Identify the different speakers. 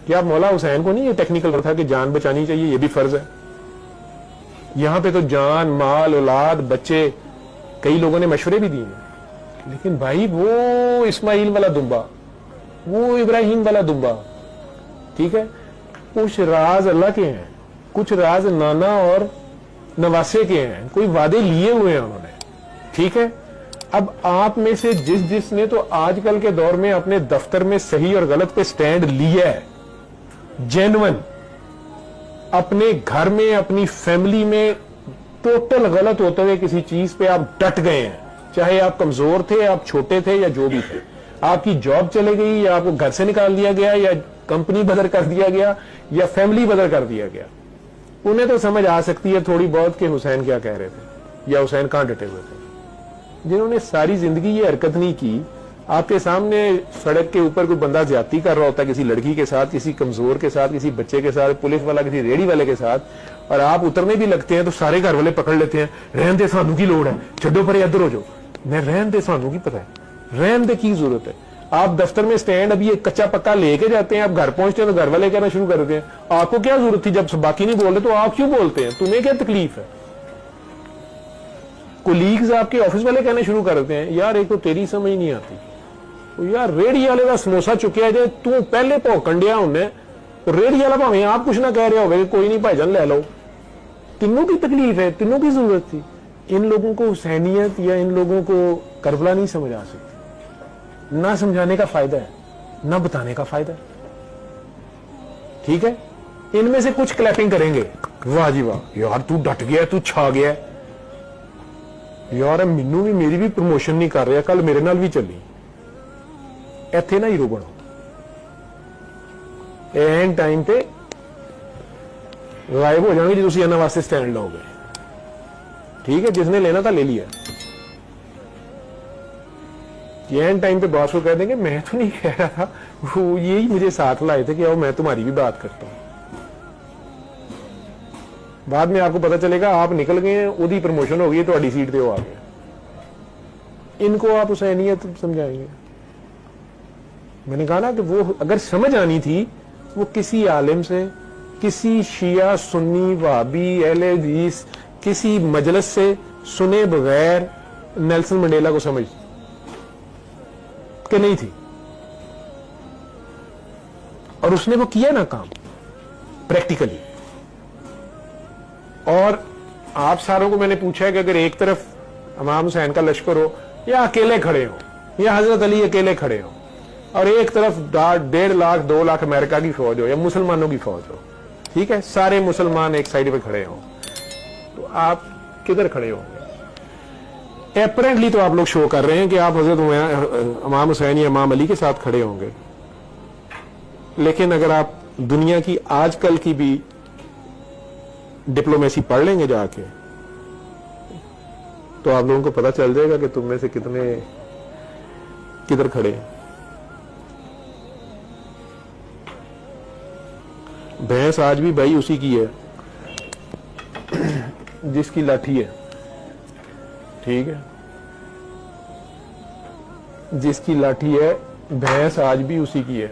Speaker 1: क्या मौला हुसैन को नहीं ये टेक्निकल था कि जान बचानी चाहिए, ये भी फर्ज है? यहां पे तो जान, माल, औलाद, बच्चे, कई लोगों ने मशवरे भी दिए, लेकिन भाई वो इस्माइल वाला दुम्बा, वो इब्राहिम वाला दुम्बा, ठीक है, कुछ राज अल्लाह के हैं, कुछ राज नाना और नवासे के हैं, कोई वादे लिए हुए हैं उन्होंने, ठीक है। अब आप में से जिसने तो आजकल के दौर में अपने दफ्तर में सही और गलत पे स्टैंड लिया है, जेन्युइन, अपने घर में, अपनी फैमिली में टोटल गलत होते हुए किसी चीज पे आप डट गए हैं, चाहे आप कमजोर थे, आप छोटे थे, या जो भी थे, आपकी जॉब चले गई, या आपको घर से निकाल दिया गया, या कंपनी बदल कर दिया गया, या फैमिली बदल कर दिया गया, उन्हें तो समझ आ सकती है थोड़ी बहुत कि हुसैन क्या कह रहे थे या हुसैन कहां डटे हुए थे। जिन्होंने सारी जिंदगी ये हरकत नहीं की, आपके सामने सड़क के ऊपर कोई बंदा ज्यादती कर रहा होता है किसी लड़की के साथ, किसी कमजोर के साथ, किसी बच्चे के साथ, पुलिस वाला किसी रेडी वाले के साथ, और आप उतरने भी लगते हैं तो सारे घर वाले पकड़ लेते हैं, रहन दे सानू की लोड़ है, छड्डो पर इधर हो जाओ। मैं रहन दे सानू की पता है, रहन दे की जरूरत है। आप दफ्तर में स्टैंड अभी एक कच्चा पक्का लेके जाते हैं, आप घर पहुंचते हैं तो घर वाले कहना शुरू कर देते हैं, आपको क्या जरूरत थी, जब बाकी नहीं बोल रहे तो आप क्यों बोलते हैं, तुम्हें क्या तकलीफ है। कोलीग्स आपके ऑफिस वाले कहने शुरू कर देते हैं, यार एक तो तेरी समझ नहीं आती, तो यार रेडी वाले का समोसा चुकिया जाए, तू पहले भौकन दिया उन्हें, तो रेडी वाला भावें आप कुछ ना कह रहे हो, कोई नहीं भाईजान ले लो, तीनों की तकलीफ है, तीनों की जरूरत थी। इन लोगों को हुसैनियत या इन लोगों को करबला नहीं समझ आ सकती, ना समझाने का फायदा है, ना बताने का फायदा है, ठीक है। इनमें से कुछ क्लैपिंग करेंगे, वाह जी वाह यार तू डट गया, तू छा गया यार, मैनू भी, मेरी भी प्रमोशन नहीं कर रहा, कल मेरे नाल भी चली, इत्थे ना हीरो बनो, एंड टाइम पे गायब हो जाएंगे जो तुम इन्हां वास्ते स्टैंड लाओगे, ठीक है। जिसने लेना था ले लिया, एंड टाइम पे बॉस को कह देंगे मैं तो नहीं कह रहा था, वो यही मुझे साथ लाए थे कि आओ मैं तुम्हारी भी बात करता हूं। बाद में आपको पता चलेगा आप निकल गए हैं, उदी प्रमोशन हो गई तो अड़ी सीट पे वो आ गया। इनको आप हुसैनियत समझाएंगे। मैंने कहा ना कि वो अगर समझ आनी थी, वो किसी आलिम से, किसी शिया, सुन्नी, वहाबी, अहले हदीस, किसी मजलिस से सुने बगैर नेल्सन मंडेला को समझ के नहीं थी, और उसने वो किया ना काम प्रैक्टिकली। और आप सारों को मैंने पूछा है कि अगर एक तरफ इमाम हुसैन का लश्कर हो, या अकेले खड़े हो, या हजरत अली अकेले खड़े हो, और एक तरफ 1.5 लाख 2 लाख अमेरिका की फौज हो या मुसलमानों की फौज हो, ठीक है, सारे मुसलमान एक साइड पे खड़े हो, तो आप किधर खड़े होंगे? एपरेंटली तो आप लोग शो कर रहे हैं कि आप हजरत इमाम हुसैन या इमाम अली के साथ खड़े होंगे, लेकिन अगर आप दुनिया की आजकल की भी डिप्लोमेसी पढ़ लेंगे जाके, तो आप लोगों को पता चल जाएगा कि तुम में से कितने किधर खड़े हैं। भैंस आज भी भाई उसी की है जिसकी लाठी है, ठीक है, जिसकी लाठी है भैंस आज भी उसी की है।